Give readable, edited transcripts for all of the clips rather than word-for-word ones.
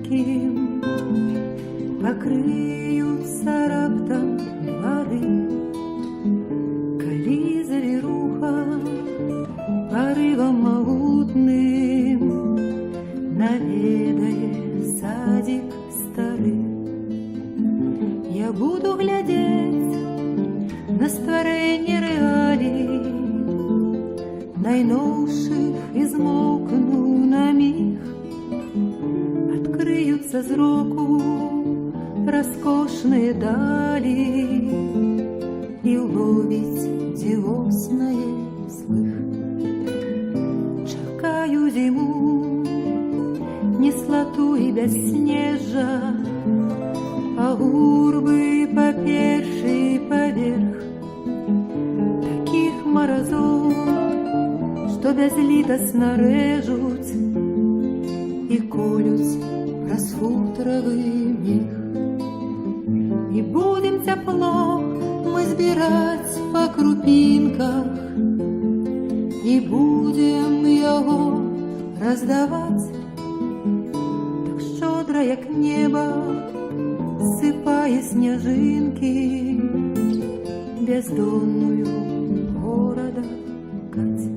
м'яким, покриються раптом води, калі завіруха порывом могутним наведає садик старий. Я буду глядеть на створення реалій найновших і змовкну на миг. Открыются зроку роскошные дали и уловить дивосное слых. Чакаю зиму, неслоту и бесснежа, а гурбы по перший поверх таких морозов, что безлітосно режуть и колють просфутровый мех. И будем тепло мы збирать по крупинках, и будем його роздавать так щодро, як небо сипає сніжинки бездонную города Кать.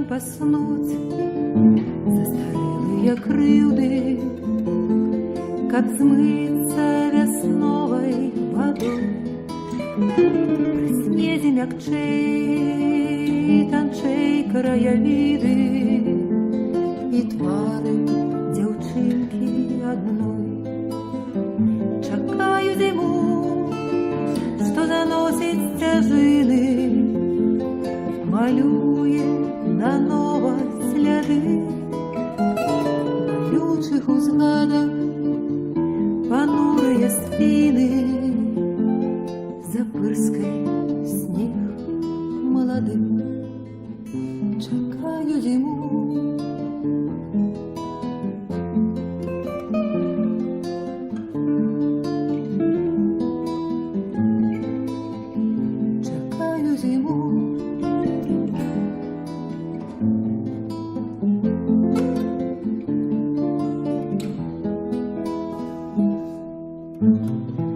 Поснуть застарелые крылды, как змыться весновой водой. При снезе мягчей, тончей краявиды и твары девчинки одной. Чакаю зиму, что заносит стяжины, малює на ново сляды колючих узгадок, понурые спины, запырскай снег молодым. Чакаю зиму, чакаю зиму. Thank you.